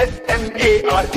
SMART।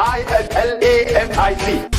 ISLAMIC।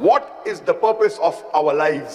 What is the purpose of our lives?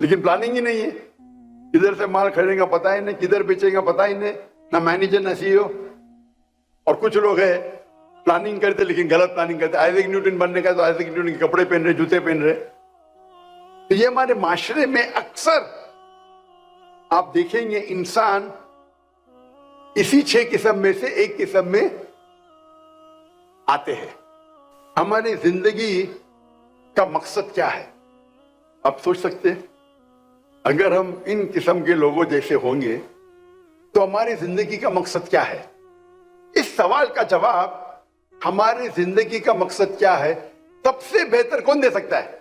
لیکن planning ہی نہیں ہے. کدھر سے مال خریدیں گا پتا ہی نہیں, کدھر بیچیں گا پتا ہی نہیں, نہ مینیجر نہ سی او. اور کچھ لوگ ہیں پلاننگ کرتے لیکن غلط پلاننگ کرتے. آئزیک نیوٹن بننے کا تو آئزیک نیوٹن کے کپڑے پہن رہے, جوتے پہن رہے. تو یہ ہمارے معاشرے میں اکثر آپ دیکھیں گے انسان اسی 6 قسم میں سے ایک قسم میں آتے ہیں. ہماری زندگی کا مقصد کیا ہے آپ سوچ سکتے ہیں؟ اگر ہم ان قسم کے لوگوں جیسے ہوں گے تو ہماری زندگی کا مقصد کیا ہے؟ اس سوال کا جواب ہماری زندگی کا مقصد کیا ہے سب سے بہتر کون دے سکتا ہے؟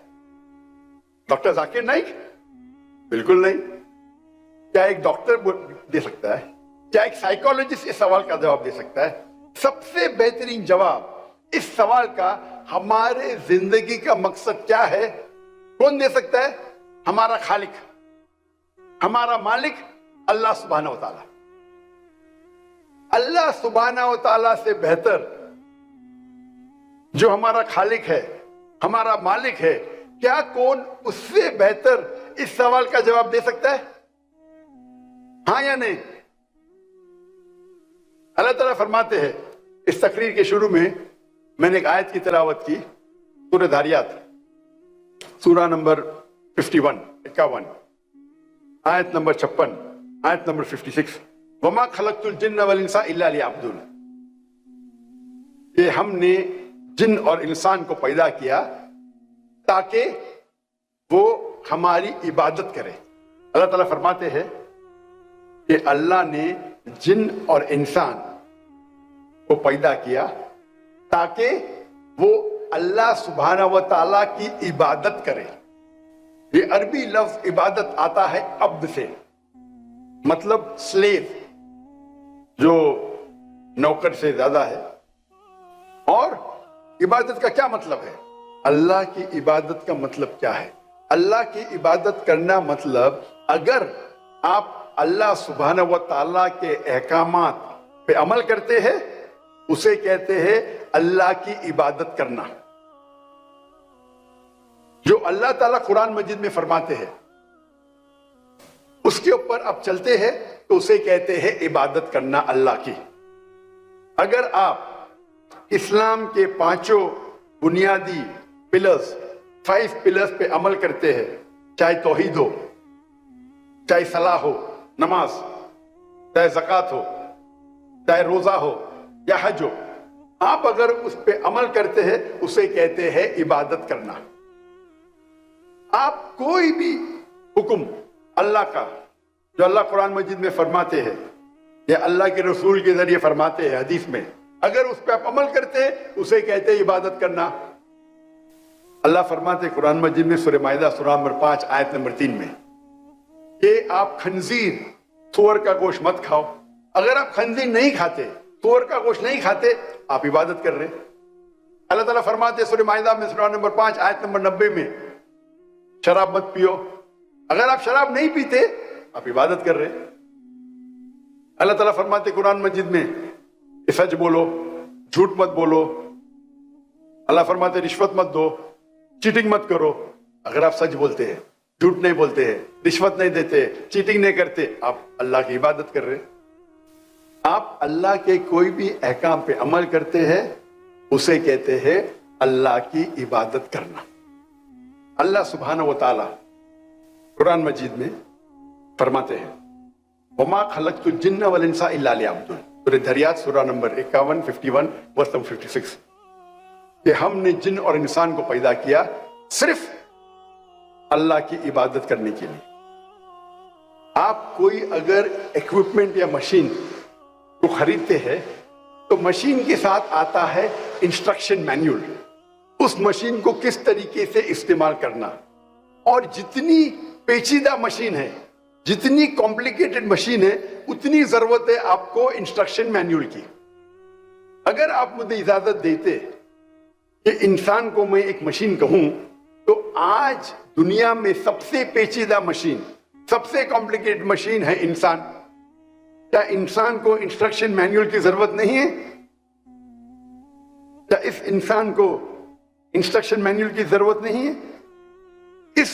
ڈاکٹر ذاکر نائک؟ بالکل نہیں. کیا ایک ڈاکٹر دے سکتا ہے؟ کیا ایک سائیکالوجسٹ اس سوال کا جواب دے سکتا ہے؟ سب سے بہترین جواب اس سوال کا ہمارے زندگی کا مقصد کیا ہے کون دے سکتا ہے؟ ہمارا خالق, ہمارا مالک اللہ سبحانہ و تعالی. اللہ سبحانہ و تعالی سے بہتر جو ہمارا خالق ہے, ہمارا مالک ہے, کیا کون اس سے بہتر اس سوال کا جواب دے سکتا ہے؟ ہاں یا نہیں؟ اللہ تعالیٰ فرماتے ہیں اس تقریر کے شروع میں میں نے ایک آیت کی تلاوت کی, سورہ دھاریات سورہ نمبر 51 آیت نمبر 56, آیت نمبر 56, وما خلقت الجن والانس الا لیعبدون. کہ ہم نے جن اور انسان کو پیدا کیا تاکہ وہ ہماری عبادت کرے. اللہ تعالیٰ فرماتے ہیں کہ اللہ نے جن اور انسان کو پیدا کیا تاکہ وہ اللہ سبحانہ و تعالیٰ کی عبادت کرے. یہ عربی لفظ عبادت آتا ہے عبد سے, مطلب سلیو, جو نوکر سے زیادہ ہے. اور عبادت کا کیا مطلب ہے؟ اللہ کی عبادت کا مطلب کیا ہے؟ اللہ کی عبادت کرنا مطلب اگر آپ اللہ سبحانہ و تعالیٰ کے احکامات پہ عمل کرتے ہیں اسے کہتے ہیں اللہ کی عبادت کرنا. جو اللہ تعالیٰ قرآن مجید میں فرماتے ہیں اس کے اوپر آپ چلتے ہیں تو اسے کہتے ہیں عبادت کرنا اللہ کی. اگر آپ اسلام کے 5 بنیادی پلرز 5 پلرز پہ عمل کرتے ہیں, چاہے توحید ہو, چاہے صلاح ہو, نماز, چاہے زکوٰۃ ہو, چاہے روزہ ہو یا حج ہو, آپ اگر اس پہ عمل کرتے ہیں اسے کہتے ہیں عبادت کرنا. آپ کوئی بھی حکم اللہ کا جو اللہ قرآن مجید میں فرماتے ہیں یا اللہ کے رسول کے ذریعے فرماتے ہیں حدیث میں, اگر اس پہ آپ عمل کرتے ہیں اسے کہتے ہیں عبادت کرنا. اللہ فرماتے قرآن مجید میں سورہ مائدہ سورہ نمبر 5 آیت نمبر 3 میں کہ آپ خنزیر, سور کا گوشت مت کھاؤ. اگر آپ خنزیر نہیں کھاتے, سور کا گوشت نہیں کھاتے, آپ عبادت کر رہے. اللہ تعالیٰ فرماتے سورہ مائدہ میں سورہ نمبر 5 آیت نمبر 90 میں شراب مت پیو. اگر آپ شراب نہیں پیتے آپ عبادت کر رہے. اللہ تعالیٰ فرماتے قرآن مجید میں سچ بولو, جھوٹ مت بولو. اللہ فرماتے رشوت مت دو, چیٹنگ مت کرو. اگر آپ سچ بولتے ہیں, جھوٹ نہیں بولتے ہیں, رشوت نہیں دیتے, چیٹنگ نہیں کرتے, آپ اللہ کی عبادت کر رہے. آپ اللہ کے کوئی بھی احکام پہ عمل کرتے ہیں اسے کہتے ہیں اللہ کی عبادت کرنا. اللہ سبحانہ و تعالی قرآن مجید میں فرماتے ہیں وما خلقت الجن والانس الا لیعبدون, سورہ دھاریات سورہ نمبر 51 51 ورس 56, کہ ہم نے جن اور انسان کو پیدا کیا صرف اللہ کی عبادت کرنے کے لیے. آپ کوئی اگر ایکوپمنٹ یا مشین کو خریدتے ہیں تو مشین کے ساتھ آتا ہے انسٹرکشن مینیول, اس مشین کو کس طریقے سے استعمال کرنا. اور جتنی پیچیدہ مشین ہے, جتنی کمپلیکیٹڈ مشین ہے, اتنی ضرورت ہے آپ کو انسٹرکشن مینیول کی. اگر آپ مجھے اجازت دیتے کہ انسان کو میں ایک مشین کہوں تو آج دنیا میں سب سے پیچیدہ مشین, سب سے کمپلیکیٹڈ مشین ہے انسان. کیا انسان کو انسٹرکشن مینیول کی ضرورت نہیں ہے؟ کیا اس انسان کو انسٹرکشن مینیول کی ضرورت نہیں ہے؟ اس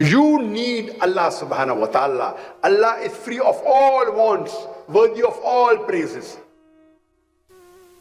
You need Allah subhanahu wa ta'ala. Allah is free of all wants, worthy of all praises.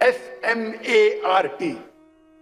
SMART।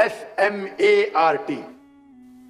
SMART।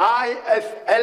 ISLAMIC।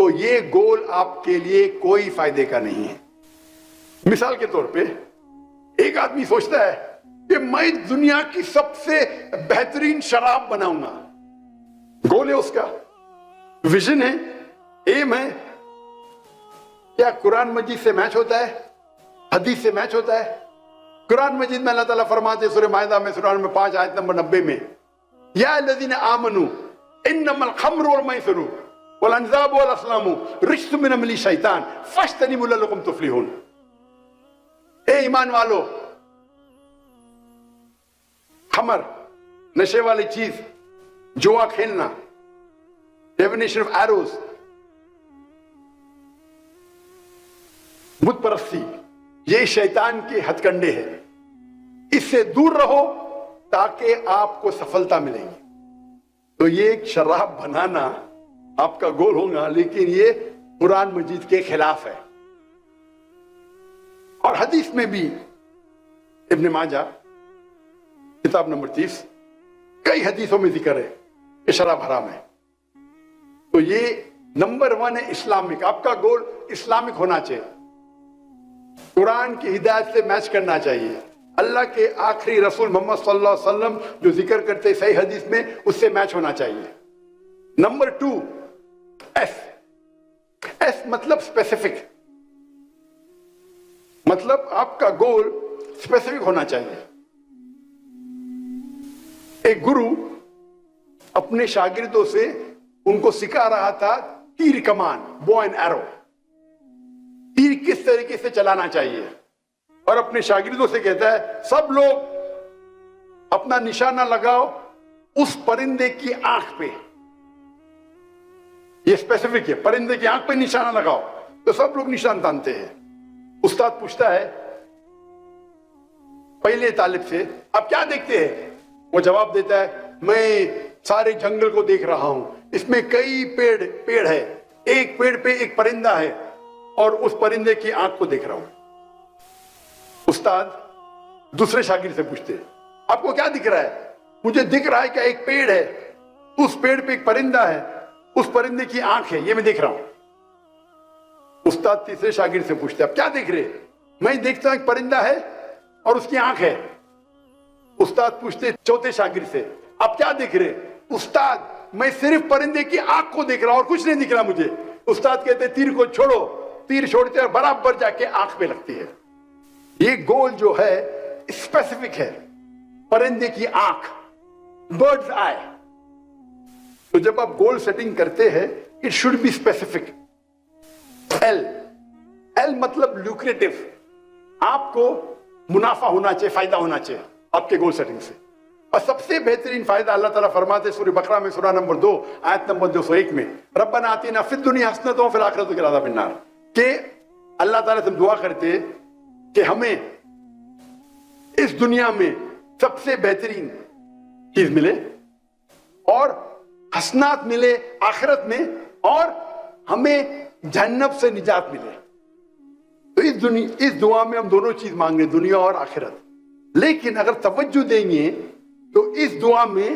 تو یہ گول آپ کے لیے کوئی فائدے کا نہیں ہے. مثال کے طور پہ ایک آدمی سوچتا ہے کہ میں دنیا کی سب سے بہترین شراب بناؤں گا. گول ہے اس کا, ویژن ہے, ایم ہے. کیا قرآن مجید سے میچ ہوتا ہے؟ حدیث سے میچ ہوتا ہے؟ قرآن مجید میں اللہ تعالیٰ فرماتے سورہ مائدہ میں سورہ نمبر 5 آیت نمبر 90 میں, یا الذین آمنوا انما الخمر والمیسر والانصاب والازلام رجس من عمل الشیطان فاجتنبوہ لعلکم تفلحون. اے ایمان والو, خمر, نشے والی چیز, جوا کھیلنا, ڈیونیشن آف ایروز, بت پرستی, یہ شیطان کے ہتھ کنڈے ہیں. اس سے دور رہو تاکہ آپ کو سفلتا ملے گی. تو یہ ایک شراب بنانا آپ کا گول ہوگا, لیکن یہ قرآن مجید کے خلاف ہے. اور حدیث میں بھی ابن ماجہ کتاب نمبر 30 کئی حدیثوں میں ذکر ہے کہ شراب حرام ہے. تو یہ نمبر 1 ہے اسلامک. آپ کا گول اسلامک ہونا چاہیے, قرآن کی ہدایت سے میچ کرنا چاہیے. اللہ کے آخری رسول محمد صلی اللہ علیہ وسلم جو ذکر کرتے صحیح حدیث میں, اس سے میچ ہونا چاہیے. نمبر 2 ایس مطلب اسپیسیفک, مطلب آپ کا گول اسپیسیفک ہونا چاہیے. ایک گرو اپنے شاگردوں سے ان کو سکھا رہا تھا تیر کمان, بو اینڈ ایرو, تیر کس طریقے سے چلانا چاہیے, اور اپنے شاگردوں سے کہتا ہے سب لوگ اپنا نشانہ لگاؤ اس پرندے کی آنکھ پہ. یہ اسپیسیفک ہے, پرندے کی آنکھ پہ نشانہ لگاؤ. تو سب لوگ نشان تانتے ہیں. استاد پوچھتا ہے پہلے طالب سے, آپ کیا دیکھتے ہیں؟ وہ جواب دیتا ہے میں سارے جنگل کو دیکھ رہا ہوں, اس میں کئی پیڑ ہے, ایک پیڑ پہ ایک پرندہ ہے اور اس پرندے کی آنکھ کو دیکھ رہا ہوں. استاد دوسرے شاگرد سے پوچھتے آپ کو کیا دکھ رہا ہے؟ مجھے دکھ رہا ہے کہ ایک پیڑ ہے, اس پیڑ پہ ایک پرندہ ہے, اس پرندے کی آنکھ ہے, یہ میں دیکھ رہا ہوں. استاد تیسرے شاگرد سے پوچھتے آپ کیا دیکھ رہے؟ میں دیکھتا ہوں ایک پرندہ ہے اور اس کی آنکھ ہے. استاد پوچھتے چوتھے شاگرد سے آپ کیا دیکھ رہے؟ استاد میں صرف پرندے کی آنکھ کو دیکھ رہا ہوں اور کچھ نہیں دکھ رہا مجھے. استاد کہتے تیر کو چھوڑو, تیر چھوڑتے اور برابر جا کے آنکھ پہ لگتی ہے. یہ گول جو ہے اسپیسیفک ہے, پرندے کی آنکھ, برڈز آئی. تو جب آپ گول سیٹنگ کرتے ہیں اٹ شوڈ بی اسپیسیفک. ایل مطلب لوکریٹو, آپ کو منافع ہونا چاہیے, فائدہ ہونا چاہیے آپ کے گول سیٹنگ سے. اور سب سے بہترین فائدہ اللہ تعالیٰ فرماتے سورہ بقرہ میں سورہ نمبر 2 آیت نمبر 201 میں, ربنا آتنا فی الدنیا حسنۃ وفی الآخرۃ وقنا عذاب النار, کہ اللہ تعالیٰ سے دعا کرتے کہ ہمیں اس دنیا میں سب سے بہترین چیز ملے اور حسنات ملے آخرت میں, اور ہمیں جہنم سے نجات ملے. تو اس دعا میں ہم دونوں چیز مانگ رہے ہیں, دنیا اور آخرت. لیکن اگر توجہ دیں گے تو اس دعا میں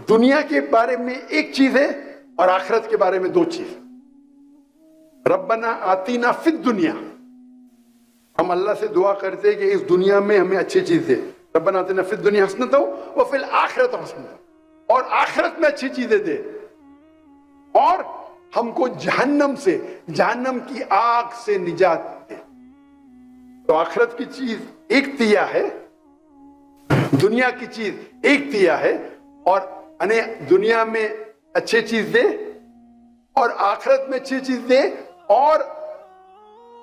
دنیا کے بارے میں ایک چیز ہے اور آخرت کے بارے میں 2 چیز. ربنا آتینا فی الدنیا, ہم اللہ سے دعا کرتے ہیں کہ اس دنیا میں ہمیں اچھی چیز دے. ربنا آتینا فی الدنیا حسنۃ وفی الآخرۃ حسنۃ, اور آخرت میں اچھی چیزیں دے, اور ہم کو جہنم سے, جہنم کی آگ سے نجات دے. تو آخرت کی چیز ایک تیا ہے, دنیا کی چیز ایک تیا ہے, اور دنیا میں اچھی چیز دے اور آخرت میں اچھی چیز دے, اور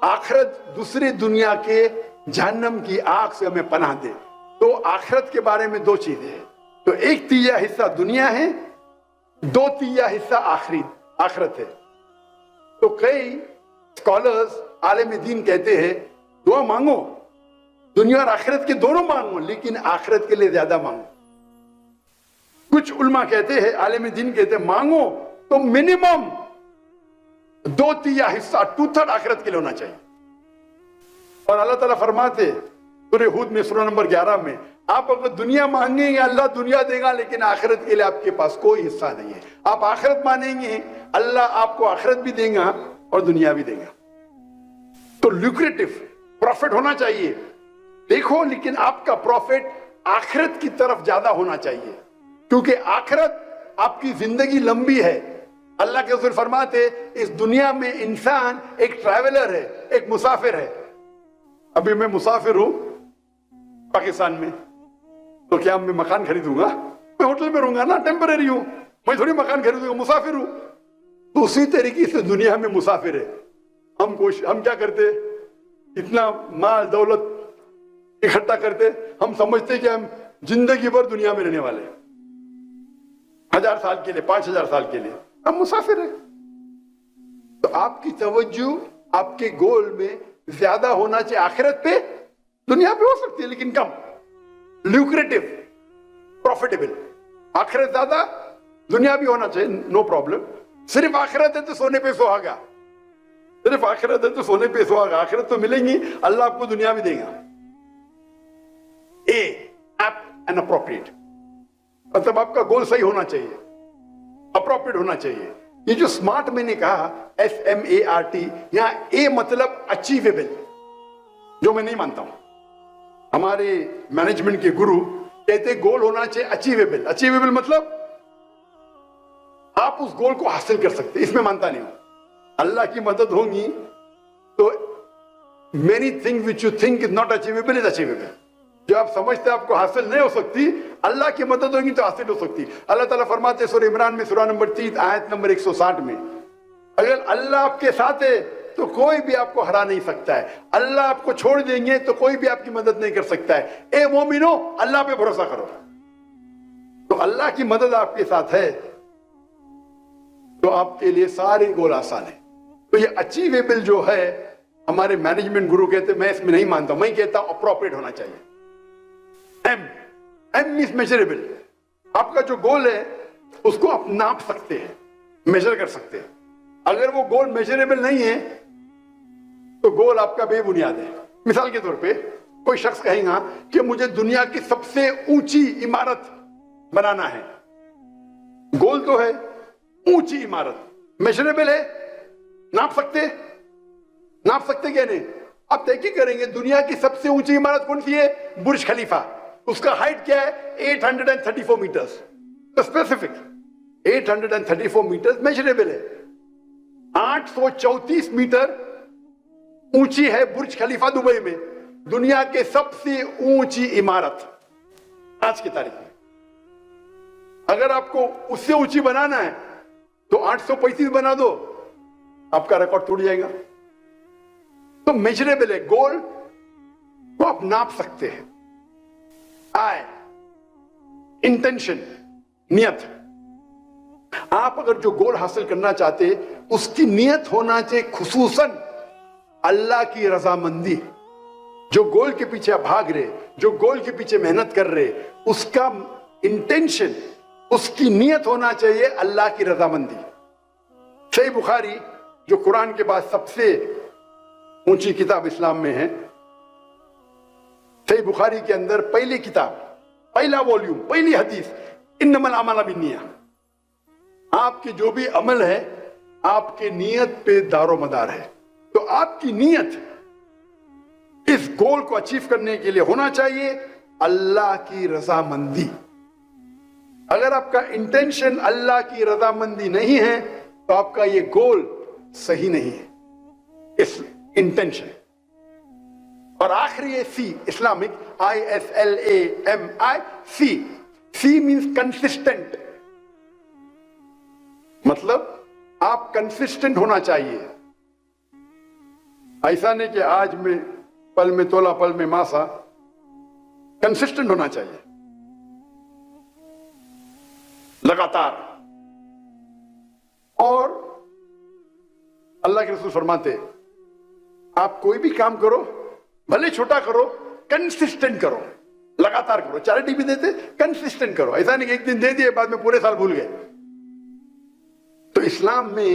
آخرت دوسری دنیا کے جہنم کی آگ سے ہمیں پناہ دے. تو آخرت کے بارے میں 2 چیزیں ہیں. تو ایک تیا حصہ دنیا ہے, 2 تیا حصہ آخرت ہے. تو کئی اسکالرز عالم دین کہتے ہیں دعا مانگو, دنیا اور آخرت کے دونوں مانگو, لیکن آخرت کے لیے زیادہ مانگو. کچھ علماء کہتے ہیں, عالم دین کہتے ہیں مانگو تو منیمم 2 تیا حصہ 2/3 آخرت کے لیے ہونا چاہیے. اور اللہ تعالیٰ فرماتے سورہ ہود میں سورہ نمبر 11 میں آپ اگر دنیا مانگیں گے اللہ دنیا دے گا لیکن آخرت کے لیے آپ کے پاس کوئی حصہ نہیں ہے. آپ آخرت مانیں گے اللہ آپ کو آخرت بھی دے گا اور دنیا بھی دے گا. تو لوکریٹو پروفٹ ہونا چاہیے دیکھو, لیکن آپ کا پروفٹ آخرت کی طرف زیادہ ہونا چاہیے کیونکہ آخرت آپ کی زندگی لمبی ہے. اللہ کے رسول فرماتے اس دنیا میں انسان ایک ٹریولر ہے, ایک مسافر ہے. ابھی میں مسافر ہوں پاکستان میں, تو کیا میں مکان خریدوں گا؟ میں ہوٹل میں رہوں گا نا, ٹیمپرری ہوں, میں تھوڑی مکان خریدوں گا, مسافر ہوں. تو اسی طریقے سے دنیا میں مسافر ہے. ہم کیا کرتے, اتنا مال دولت اکٹھا کرتے, ہم سمجھتے کہ ہم زندگی بھر دنیا میں رہنے والے, 1000 سال کے لیے, 5000 سال کے لیے. ہم مسافر ہیں. تو آپ کی توجہ آپ کے گول میں زیادہ ہونا چاہیے آخرت پہ. دنیا پہ ہو سکتی ہے لیکن کم, لوکریٹو, پروفیٹیبل. آخرت زیادہ, دنیا بھی ہونا چاہیے, نو پرابلم. صرف آخرت ہے تو سونے پہ سہاگا, صرف آخرت ہے تو سونے پہ سہاگا. آخرت تو ملیں گی, اللہ آپ کو دنیا بھی دے گا. ایپٹ اینڈ اپروپریٹ, مطلب آپ کا گول صحیح ہونا چاہیے, اپروپریٹ ہونا چاہیے. یہ جو سمارٹ میں نے کہا SMART, یہاں اے مطلب اچیویبل, جو میں نہیں مانتا ہوں. ہمارے مینجمنٹ کے گرو کہتے گول ہونا چاہیے اچیویبل. اچیویبل مطلب آپ اس گول کو حاصل کر سکتے, اس میں مانتا نہیں ہوں. اللہ کی مدد ہوگی تو many things which you think is not achievable is achievable. جو آپ سمجھتے آپ کو حاصل نہیں ہو سکتی, اللہ کی مدد ہوگی تو حاصل ہو سکتی. اللہ تعالیٰ فرماتے سورہ عمران میں سورہ نمبر 3 آیت نمبر 160 میں, اگر اللہ آپ کے ساتھ ہے تو کوئی بھی آپ کو ہرا نہیں سکتا ہے. اللہ آپ کو چھوڑ دیں گے تو کوئی بھی آپ کی مدد نہیں کر سکتا ہے. اے مومنو, اللہ پہ بھروسہ کرو. تو اللہ کی مدد آپ کے ساتھ ہے تو آپ کے لیے سارے گول آسان ہیں. تو یہ اچیویبل جو ہے, ہمارے مینجمنٹ گرو کہتے میں اس میں نہیں مانتا. میں کہتا ہوں اپروپریٹ ہونا چاہیے. ایم از میجریبل. آپ کا جو گول ہے اس کو آپ ناپ سکتے ہیں, میجر کر سکتے ہیں. اگر وہ گول میجریبل نہیں ہے تو گول آپ کا بے بنیاد ہے. مثال کے طور پہ کوئی شخص کہے گا کہ مجھے دنیا کی سب سے اونچی عمارت بنانا ہے. گول تو ہے اونچی عمارت, میجریبل ہے, ناپ سکتے کہ نہیں؟ آپ تحقیق کریں گے دنیا کی سب سے اونچی عمارت کون سی ہے؟ برج خلیفہ. اس کا ہائٹ کیا ہے؟ 834 میٹرز. اسپیسیفک 834 میٹرز میجریبل ہے. 834 میٹر اونچی ہے برج خلیفہ دبئی میں, دنیا کے سب سے اونچی عمارت آج کی تاریخ میں. اگر آپ کو اس سے اونچی بنانا ہے تو 835 بنا دو, آپ کا ریکارڈ ٹوٹ جائے گا. تو میجریبل ہے, گول کو آپ ناپ سکتے ہیں. انٹینشن, نیت. آپ اگر جو گول حاصل کرنا چاہتے اس کی نیت ہونا چاہیے خصوصاً اللہ کی رضامندی. جو گول کے پیچھے آپ بھاگ رہے, جو گول کے پیچھے محنت کر رہے, اس کا انٹینشن, اس کی نیت ہونا چاہیے اللہ کی رضامندی. صحیح بخاری جو قرآن کے بعد سب سے اونچی کتاب اسلام میں ہے, صحیح بخاری کے اندر پہلی کتاب, پہلا والیوم, پہلی حدیث, انما الاعمال بالنیات. آپ کے جو بھی عمل ہے آپ کے نیت پہ دار و مدار ہے. تو آپ کی نیت اس گول کو اچیو کرنے کے لیے ہونا چاہیے اللہ کی رضامندی. اگر آپ کا انٹینشن اللہ کی رضامندی نہیں ہے تو آپ کا یہ گول صحیح نہیں ہے. اس انٹینشن. اور آخری ہے سی, اسلامک, ISLAMI, سی مینس کنسسٹنٹ. مطلب آپ کنسسٹنٹ ہونا چاہیے. ایسا نہیں کہ آج میں پل میں تولا پل میں ماسا. کنسسٹنٹ ہونا چاہیے لگاتار. اور اللہ کے رسول فرماتے آپ کوئی بھی کام کرو, بھلے چھوٹا کرو, کنسسٹنٹ کرو, لگاتار کرو. چیریٹی بھی دیتے, کنسسٹنٹ کرو. ایسا نہیں کہ ایک دن دے دیے بعد میں پورے سال بھول گئے. تو اسلام میں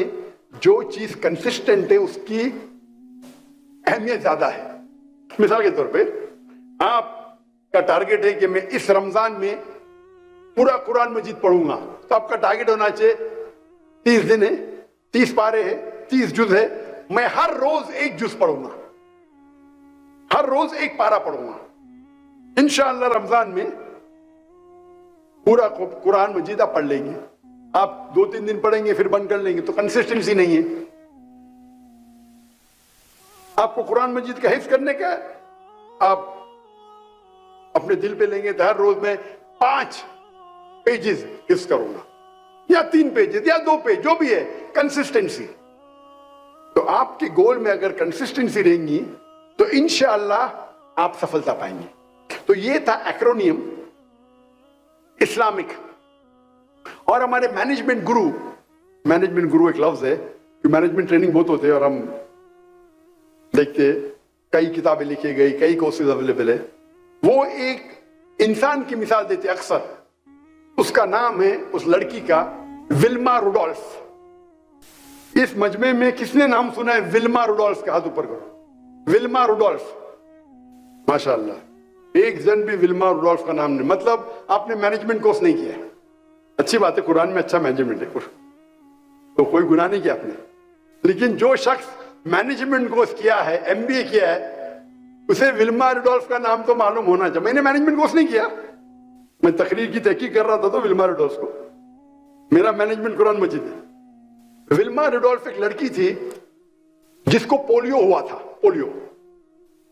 جو چیز کنسسٹنٹ ہے اس کی اہمیت زیادہ ہے. مثال کے طور پہ آپ کا ٹارگیٹ ہے کہ میں اس رمضان میں پورا قرآن مجید پڑھوں گا، تو آپ کا ٹارگیٹ ہونا چاہیے 30 دن ہے، 30 پارے ہے، 30 جز ہے، میں ہر روز ایک جز پڑھوں گا، ہر روز ایک پارا پڑھوں گا۔ انشاءاللہ رمضان میں پورا قرآن مجید آپ پڑھ لیں گے۔ آپ 2-3 دن پڑھیں گے پھر بند کر لیں گے تو کنسسٹنسی نہیں ہے۔ آپ کو قرآن مجید کا حفظ کرنے کا ہے، آپ اپنے دل پہ لیں گے تو ہر روز میں 5 پیجز حفظ کروں گا، یا 3 پیجز یا 2 پیج، جو بھی ہے، کنسسٹنسی۔ تو آپ کے گول میں اگر کنسسٹنسی رہیں گی تو انشاءاللہ آپ سفلتا پائیں گے۔ تو یہ تھا ایکرونیم اسلامک۔ اور ہمارے مینجمنٹ گرو ایک لفظ ہے کہ مینجمنٹ ٹریننگ بہت ہوتے ہیں اور ہم دیکھتے کئی کتابیں لکھی گئی، کئی کورسز اویلیبل ہے۔ وہ ایک انسان کی مثال دیتے اکثر، اس کا نام ہے اس لڑکی کا ولما روڈولف۔ اس مجمع میں کس نے نام سنا ہے ولما روڈولف کا؟ ہاتھ اوپر کرو۔ ولما روڈولف، ماشاءاللہ ایک جن بھی ولما روڈولف کا نام نہیں، مطلب آپ نے مینجمنٹ کورس نہیں کیا ہے۔ اچھی بات ہے، قرآن میں اچھا مینجمنٹ ہے، تو کوئی گناہ نہیں کیا آپ نے۔ لیکن جو شخص مینجمنٹ کورس کیا ہے، MBA کیا ہے، اسے ولما روڈولف کا نام تو معلوم ہونا چاہیے۔ میں نے مینجمنٹ کورس نہیں کیا، میں تقریر کی تحقیق کر رہا تھا تو ولما روڈولف کو، میرا مینجمنٹ قرآن مجید ہے۔ ولما روڈولف ایک لڑکی تھی جس کو پولیو ہوا تھا، پولیو،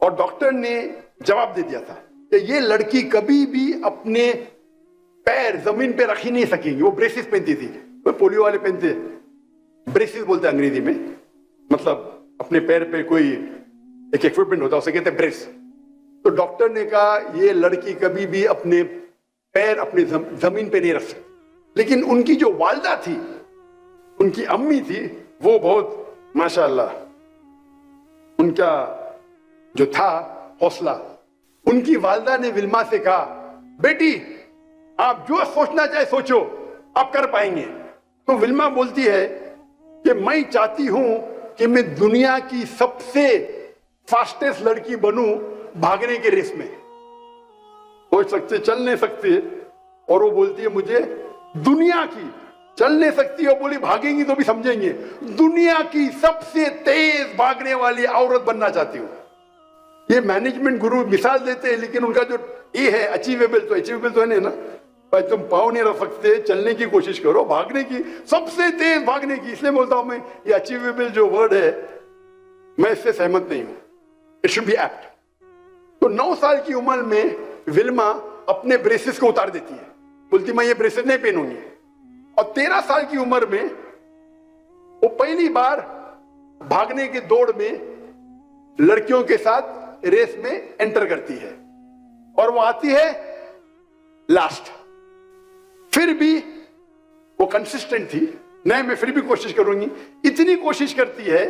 اور ڈاکٹر نے جواب دے دیا تھا کہ یہ لڑکی کبھی بھی اپنے پیر زمین پہ رکھ ہی نہیں سکیں گی۔ وہ بریسز پہنتی تھی، وہ پولیو والے پہنتے ہیں، بریسز بولتے ہیں انگریزی میں، مطلب اپنے پیر پہ کوئی ایک ایکوپمنٹ ہوتا ہے، اسے کہتے ہیں بریس۔ تو ڈاکٹر نے کہا یہ لڑکی کبھی بھی اپنے پیر اپنی زمین پہ نہیں رکھ سکتی۔ لیکن ان کی جو والدہ تھی، ان کی امی تھی، وہ بہت ماشاءاللہ ان کا جو تھا حوصلہ، ان کی والدہ نے ولما سے کہا بیٹی آپ جو سوچنا چاہے سوچو، آپ کر پائیں گے۔ تو ولما بولتی ہے کہ میں چاہتی ہوں کہ میں دنیا کی سب سے فاسٹسٹ لڑکی بنوں بھاگنے کے ریس میں۔ سوچ سکتے، چل نہیں سکتے، اور وہ بولتی ہے مجھے دنیا کی، چل نہیں سکتی اور بولی بھاگیں گی تو بھی سمجھیں گے، دنیا کی سب سے تیز بھاگنے والی عورت بننا چاہتی ہوں۔ یہ مینجمنٹ گرو مثال دیتے ہیں، لیکن ان کا جو یہ ہے اچیویبل، تو اچیویبل تو ہے نہیں نا بھائی، تم پاؤں نہیں رکھ سکتے، چلنے کی کوشش کرو، بھاگنے کی، سب سے تیز بھاگنے کی۔ اس لیے بولتا ہوں میں یہ اچیویبل جو ورڈ ہے میں اس سے سہمت نہیں ہوں، اٹ شوڈ بی ایپٹ۔ تو 9 سال کی عمر میں ولما اپنے بریسز کو اتار دیتی ہے، بولتی میں یہ بریسز نہیں پہنوں گی۔ اور 13 سال کی عمر میں وہ پہلی بار بھاگنے کے دوڑ میں لڑکیوں کے ساتھ ریس میں انٹر کرتی ہے، اور وہ آتی ہے لاسٹ۔ پھر بھی وہ کنسسٹنٹ تھی، نہیں میں پھر بھی کوشش کروں گی، اتنی کوشش کرتی ہے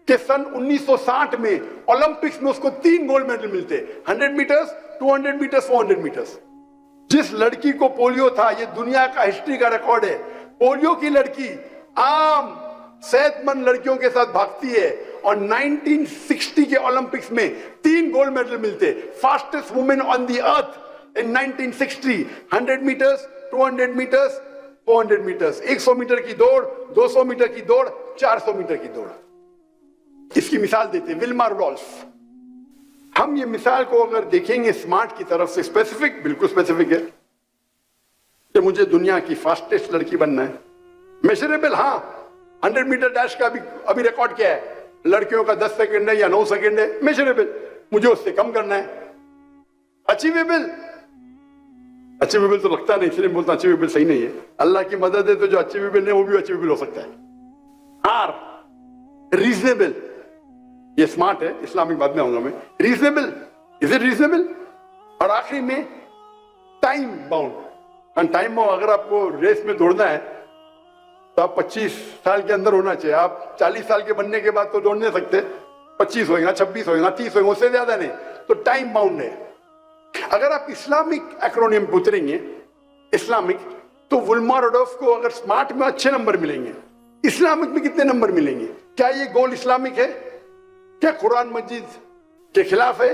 کہ سن 1960 میں اولمپکس میں اس کو 3 گولڈ میڈل ملتے، 100 میٹرز، 200 میٹرز، 400 میٹرز۔ جس لڑکی کو پولیو تھا، یہ دنیا کا ہسٹری کا ریکارڈ ہے، پولیو کی لڑکی عام صحت مند لڑکیوں کے ساتھ بھاگتی ہے، اور 1960 کے اولمپکس میں 3 گولڈ میڈل ملتے، fastest woman on the earth in 1960، 100 metres, 200 metres, 400 metres, 100 metre کی دوڑ، 200 میٹر کی دوڑ، 400 میٹر کی دوڑ۔ اس کی مثال دیتے ہیں ولما روڈولف۔ ہم یہ مثال کو اگر دیکھیں گے سمارٹ کی طرف سے، اسپیسیفک، بالکل اسپیسیفک ہے کہ مجھے دنیا کی فاسٹسٹ لڑکی بننا ہے۔ میجریبل، ہاں 100 میٹر ڈیش کا ابھی ریکارڈ کیا ہے، لڑکیوں کا 10 سیکنڈ ہے یا 9 سیکنڈ ہے، میجریبل، مجھے اس سے کم کرنا ہے۔ اچیویبل، اچیویبل تو لگتا نہیں، اس لیے بولتا اچیویبل صحیح نہیں ہے، اللہ کی مدد ہے تو جو اچیویبل نہیں وہ بھی اچیویبل ہو سکتا ہے۔ آر، ریزنیبل، یہ سمارٹ ہے، اسلامک بات میں آؤں گا میں، ریزنیبل، از اٹ ریزنیبل؟ اور آخری میں ٹائم باؤنڈ، ٹائم باؤنڈ، اگر آپ کو ریس میں دوڑنا ہے تو آپ 25 سال کے اندر ہونا چاہیے، آپ 40 سال کے بننے کے بعد تو دوڑ نہیں سکتے، 25 ہوئے گا، 26 ہوئے گا، 30 ہوئے گا، اس سے زیادہ نہیں، تو ٹائم باؤنڈ ہے۔ اگر آپ اسلامک ایکرونیم اتریں گے، اسلامک، تو ولما روڈولف کو اگر سمارٹ میں اچھے نمبر ملیں گے، اسلامک میں کتنے نمبر ملیں گے؟ کیا یہ گول اسلامک ہے؟ کیا قرآن مجید کے خلاف ہے؟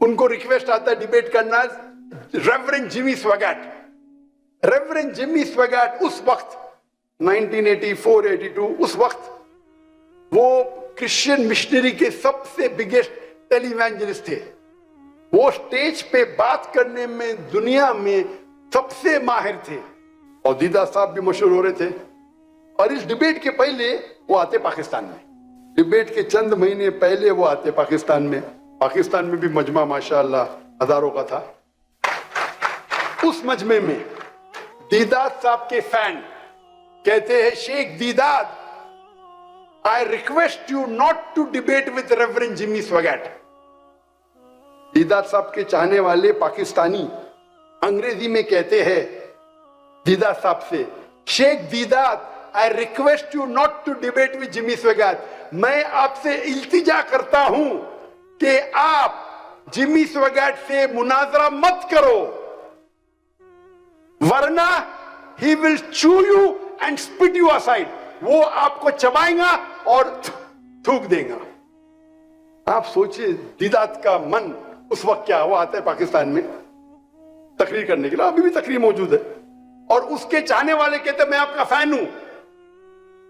ان کو ریکویسٹ آتا ہے ڈیبیٹ کرنا. Reverend Jimmy Swaggart. Reverend Jimmy Swaggart اس وقت 1984-82 اس وقت وہ کرسچین مشنری کے سب سے بگیسٹ ٹیلی ایوانجلسٹ تھے. وہ سٹیج پہ بات کرنے میں دنیا میں سب سے ماہر تھے. اور دیدار صاحب بھی مشہور ہو رہے تھے. اور اس ڈیبیٹ کے پہلے وہ آتے پاکستان میں. ڈیبیٹ کے چند مہینے پہلے وہ آتے پاکستان میں. پاکستان میں بھی مجمع ماشاءاللہ ہزاروں کا تھا. اس مجمع میں دیدار صاحب کے فین کہتے ہیں شیخ دیدار I request you not to debate with Reverend Jimmy Swaggart. دیدار صاحب کے چاہنے والے پاکستانی انگریزی میں کہتے ہیں دیدار صاحب سے شیخ دیدار I request you not to debate with Jimmy Swaggart. میں آپ سے التجا کرتا ہوں کہ آپ جمی سویگٹ سے مناظرہ مت کرو ورنہ he will chew you and spit you aside. وہ آپ کو چبائیں گا اور تھوک دیں گا. آپ سوچئے دیدات کا من اس وقت کیا ہوا. آتا ہے پاکستان میں تقریر کرنے کے لیے, ابھی بھی تقریر موجود ہے, اور اس کے چاہنے والے کہتے ہیں میں آپ کا فین ہوں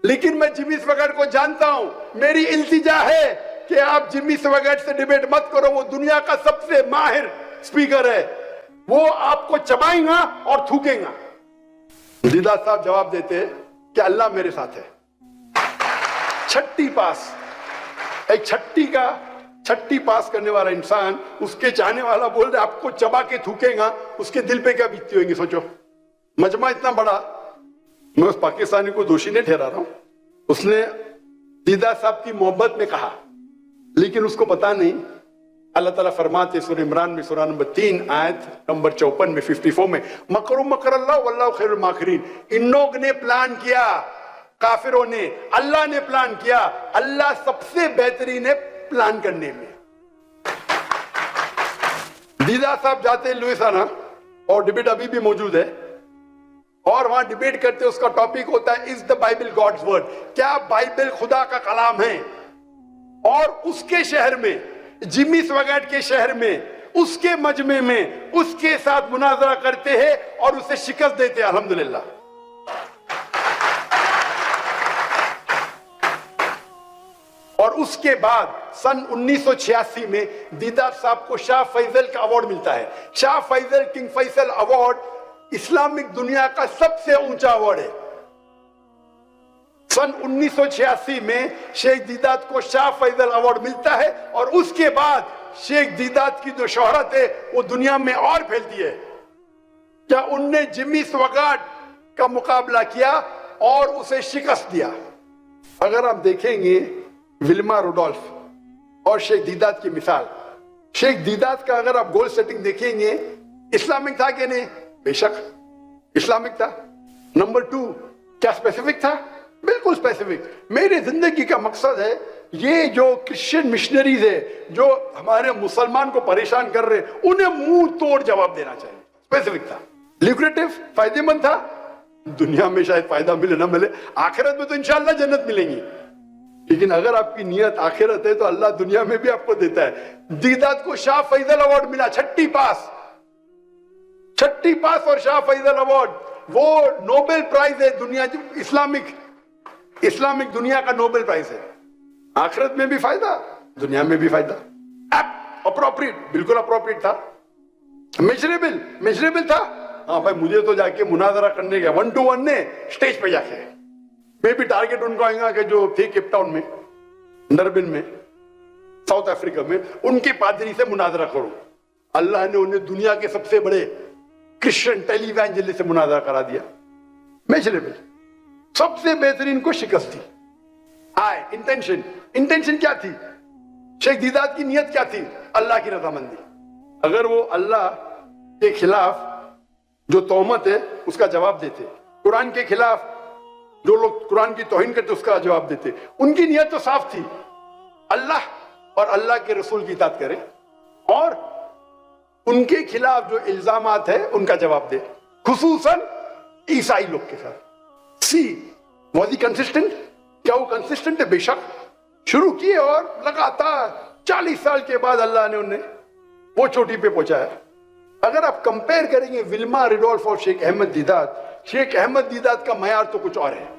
لیکن میں جمی سویگٹ کو جانتا ہوں, میری التجا ہے کہ آپ جمی سویگٹ سے ڈیبیٹ مت کرو, وہ دنیا کا سب سے ماہر سپیکر ہے, وہ آپ کو چبائیں گا اور تھوکیں گا. دیدار صاحب جواب دیتے کہ اللہ میرے ساتھ ہے. چھٹی پاس, ایک چھٹی پاس کرنے والا انسان, اس کے چاہنے والا بول رہے آپ کو چبا کے تھوکے گا, اس کے دل پہ کیا بیتتی ہوئیں گی سوچو. مجمع اتنا بڑا, میں اس پاکستانی کو دوشی نہیں ٹھہرا رہا ہوں, اس نے دیدار صاحب کی محبت میں کہا لیکن اس کو پتا نہیں. اللہ تعالیٰ فرماتے سورہ عمران میں سورہ نمبر 3 آیت نمبر 54 میں 54 میں مکر مکر اللہ واللہ خیر الماکرین. ان لوگ نے پلان کیا, کافروں نے, اللہ نے پلان کیا, اللہ سب سے بہترین ہے پلان کرنے میں. دیدار صاحب جاتے ہیں لوئیسانا اور ڈیبیٹ ابھی بھی موجود ہے اور وہاں ڈیبیٹ کرتے, اس کا ٹاپک ہوتا ہے از دا بائبل گاڈز ورڈ, کیا بائبل خدا کا کلام ہے. اور اس کے شہر میں, جمی سویگٹ کے شہر میں, اس کے مجمع میں اس کے ساتھ مناظرہ کرتے ہیں اور اسے شکست دیتے ہیں. الحمدللہ. اور اس کے بعد سن 1986 میں دیدار صاحب کو شاہ فیصل کا ایوارڈ ملتا ہے. Shah Faisal king Faisal award Islamic دنیا کا سب سے اونچا ایوارڈ ہے. سن 1986 میں شیخ دیدات کو شاہ فیصل ایوارڈ ملتا ہے اور اس کے بعد شیخ دیدات کی جو شہرت ہے وہ دنیا میں اور پھیلتی ہے. کیا ان نے جمی سویگٹ کا مقابلہ کیا اور اسے شکست دیا. اگر آپ دیکھیں گے ولما روڈولف اور شیخ دیدات کی مثال, شیخ دیدات کا اگر آپ گول سیٹنگ دیکھیں گے اسلامک تھا کہ نہیں؟ بے شک اسلامک تھا. نمبر 2 کیا اسپیسیفک تھا؟ بالکل اسپیسیفک. میری زندگی کا مقصد ہے یہ جو کرسچین مشنریز ہے جو ہمارے مسلمان کو پریشان کر رہے انہیں منہ توڑ جواب دینا چاہیے. اسپیسیفک تھا, لیکریٹو, فائدے مند تھا. دنیا میں شاید فائدہ ملے نہ ملے, آخرت میں تو انشاءاللہ جنت ملیں گی. لیکن اگر آپ کی نیت آخرت ہے تو اللہ دنیا میں بھی آپ کو دیتا ہے. دیدات کو شاہ فیصل ایوارڈ ملا, چھٹی پاس اور شاہ فیصل ایوارڈ, وہ نوبل پرائز ہے دنیا, اسلامک دنیا کا نوبل پرائز ہے. آخرت میں بھی فائدہ, دنیا میں بھی فائدہ. اپروپریٹ, بالکل اپروپریٹ تھا. میجریبل تھا. ہاں بھائی مجھے تو جا کے مناظرہ کرنے گیا 1 to 1 نے سٹیج پہ جا کے, میں بھی ٹارگٹ ان کو آئیں گا کہ جو تھے کیپ ٹاؤن میں, ڈربن میں, ساؤتھ افریقہ میں, ان کے پادری سے مناظرہ کرو. اللہ نے انہیں دنیا کے سب سے بڑے کرسچن ٹیلی ایوانجلسٹ سے مناظرہ کرا دیا. میجریبل, سب سے بہترین کو شکست دی. آئے انٹینشن کیا تھی؟ شیخ دیدات کی نیت کیا تھی؟ اللہ کی رضامندی. اگر وہ اللہ کے خلاف جو تہمت ہے اس کا جواب دیتے, قرآن کے خلاف جو لوگ قرآن کی توہین کرتے اس کا جواب دیتے, ان کی نیت تو صاف تھی اللہ اور اللہ کے رسول کی اطاعت کرے اور ان کے خلاف جو الزامات ہیں ان کا جواب دے, خصوصاً عیسائی لوگ کے ساتھ. was he consistent? کیا وہ کنسسٹنٹ ہے؟ بے شک. شروع کیے اور لگاتار 40 سال کے بعد اللہ نے انہیں وہ چوٹی پہ پہنچا ہے. اگر آپ کمپیئر کریں گے ولما ریڈولف اور شیخ احمد دیدات، شیخ احمد دیدات کا معیار تو کچھ اور ہے.